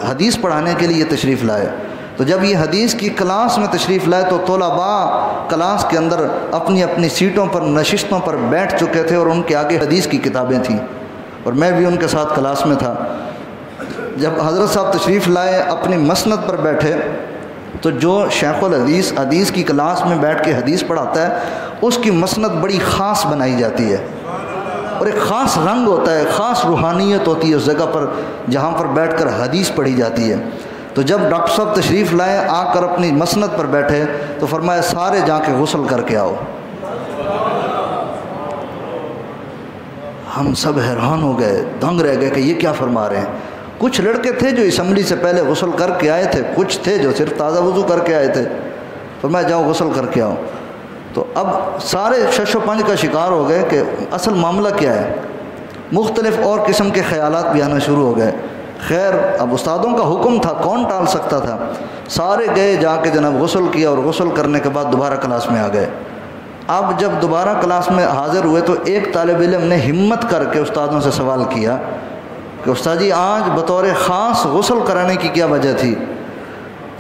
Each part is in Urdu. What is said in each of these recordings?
حدیث پڑھانے کے لیے تشریف لائے۔ تو جب یہ حدیث کی کلاس میں تشریف لائے تو طلباء کلاس کے اندر اپنی اپنی سیٹوں پر نشستوں پر بیٹھ چکے تھے اور ان کے آگے حدیث کی کتابیں تھیں، اور میں بھی ان کے ساتھ کلاس میں تھا۔ جب حضرت صاحب تشریف لائے اپنی مسند پر بیٹھے تو جو شیخ الحدیث حدیث کی کلاس میں بیٹھ کے حدیث پڑھاتا ہے اس کی مسند بڑی خاص بنائی جاتی ہے، اور ایک خاص رنگ ہوتا ہے، خاص روحانیت ہوتی ہے اس جگہ پر جہاں پر بیٹھ کر حدیث پڑھی جاتی ہے۔ تو جب ڈاکٹر صاحب تشریف لائے آ کر اپنی مسند پر بیٹھے تو فرمایا سارے جا کے غسل کر کے آؤ۔ ہم سب حیران ہو گئے، دنگ رہ گئے کہ یہ کیا فرما رہے ہیں۔ کچھ لڑکے تھے جو اسمبلی سے پہلے غسل کر کے آئے تھے، کچھ تھے جو صرف تازہ وضو کر کے آئے تھے۔ فرمایا جاؤ غسل کر کے آؤ۔ تو اب سارے شش و پنج کا شکار ہو گئے کہ اصل معاملہ کیا ہے، مختلف اور قسم کے خیالات بھی آنا شروع ہو گئے۔ خیر اب استادوں کا حکم تھا، کون ٹال سکتا تھا۔ سارے گئے جا کے جناب غسل کیا، اور غسل کرنے کے بعد دوبارہ کلاس میں آ گئے۔ اب جب دوبارہ کلاس میں حاضر ہوئے تو ایک طالب علم نے ہمت کر کے استادوں سے سوال کیا کہ استاد جی آج بطور خاص غسل کرانے کی کیا وجہ تھی؟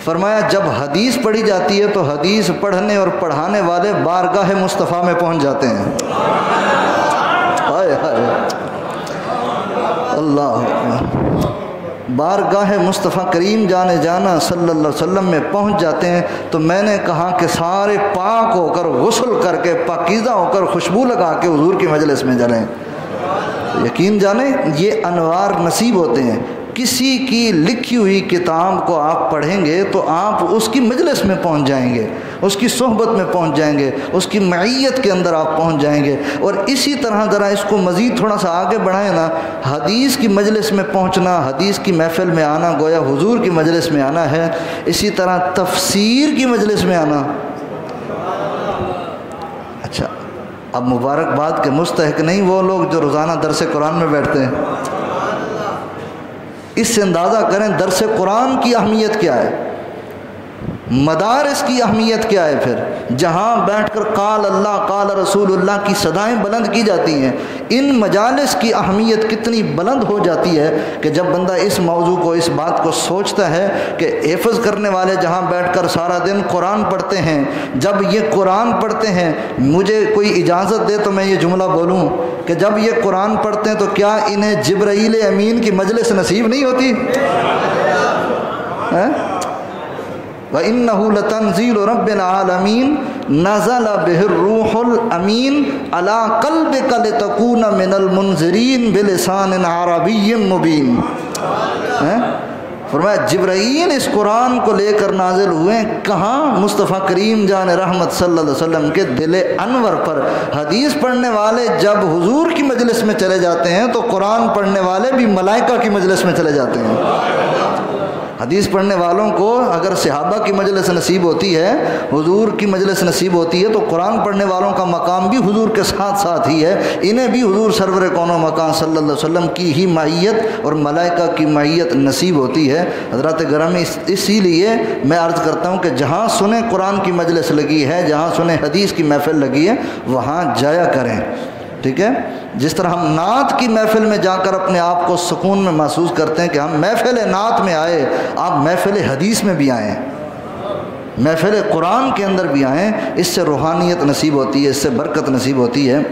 فرمایا جب حدیث پڑھی جاتی ہے تو حدیث پڑھنے اور پڑھانے والے بارگاہ مصطفیٰ میں پہنچ جاتے ہیں۔ ہائے ہائے اللہ، بارگاہ مصطفیٰ کریم جانے جانا صلی اللہ علیہ وسلم میں پہنچ جاتے ہیں۔ تو میں نے کہا کہ سارے پاک ہو کر غسل کر کے پاکیزہ ہو کر خوشبو لگا کے حضور کی مجلس میں جائیں۔ یقین جانیں یہ انوار نصیب ہوتے ہیں۔ کسی کی لکھی ہوئی کتاب کو آپ پڑھیں گے تو آپ اس کی مجلس میں پہنچ جائیں گے، اس کی صحبت میں پہنچ جائیں گے، اس کی معیت کے اندر آپ پہنچ جائیں گے۔ اور اسی طرح ذرا اس کو مزید تھوڑا سا آگے بڑھائیں نا، حدیث کی مجلس میں پہنچنا، حدیث کی محفل میں آنا گویا حضور کی مجلس میں آنا ہے۔ اسی طرح تفسیر کی مجلس میں آنا، اچھا اب مبارکباد کے مستحق نہیں وہ لوگ جو روزانہ درس قرآن میں بیٹھتے ہیں۔ اس سے اندازہ کریں درس قرآن کی اہمیت کیا ہے، مدارس کی اہمیت کیا ہے، پھر جہاں بیٹھ کر قال اللہ قال رسول اللہ کی صدائیں بلند کی جاتی ہیں۔ ان مجالس کی اہمیت کتنی بلند ہو جاتی ہے کہ جب بندہ اس موضوع کو، اس بات کو سوچتا ہے کہ حفظ کرنے والے جہاں بیٹھ کر سارا دن قرآن پڑھتے ہیں، جب یہ قرآن پڑھتے ہیں، مجھے کوئی اجازت دے تو میں یہ جملہ بولوں کہ جب یہ قرآن پڑھتے ہیں تو کیا انہیں جبرائیل امین کی مجلس نصیب نہیں ہوتی؟ وَإِنَّهُ لَتَنزِيلُ رَبِّ الْعَالَمِينَ نَزَلَ بِهِ الرُّوحُ الْأَمِينُ عَلَىٰ قَلْبِكَ لِتَكُونَ مِنَ الْمُنذِرِينَ بِلِسَانٍ عَرَبِيٍّ مُبِينٍ۔ فرمایا جبرائیل اس قرآن کو لے کر نازل ہوئے کہاں؟ مصطفیٰ کریم جان رحمت صلی اللہ علیہ وسلم کے دل انور پر۔ حدیث پڑھنے والے جب حضور کی مجلس میں چلے جاتے ہیں تو قرآن پڑھنے والے بھی ملائکہ کی مجلس میں چلے جاتے ہیں۔ حدیث پڑھنے والوں کو اگر صحابہ کی مجلس نصیب ہوتی ہے، حضور کی مجلس نصیب ہوتی ہے، تو قرآن پڑھنے والوں کا مقام بھی حضور کے ساتھ ساتھ ہی ہے۔ انہیں بھی حضور سرور کون و مکان صلی اللہ علیہ وسلم کی ہی معیت اور ملائکہ کی معیت نصیب ہوتی ہے۔ حضرات گرامی اسی لیے میں عرض کرتا ہوں کہ جہاں سنیں قرآن کی مجلس لگی ہے، جہاں سنیں حدیث کی محفل لگی ہے، وہاں جایا کریں، ٹھیک ہے؟ جس طرح ہم نعت کی محفل میں جا کر اپنے آپ کو سکون میں محسوس کرتے ہیں کہ ہم محفل نعت میں آئے، آپ محفل حدیث میں بھی آئیں، محفل قرآن کے اندر بھی آئیں۔ اس سے روحانیت نصیب ہوتی ہے، اس سے برکت نصیب ہوتی ہے۔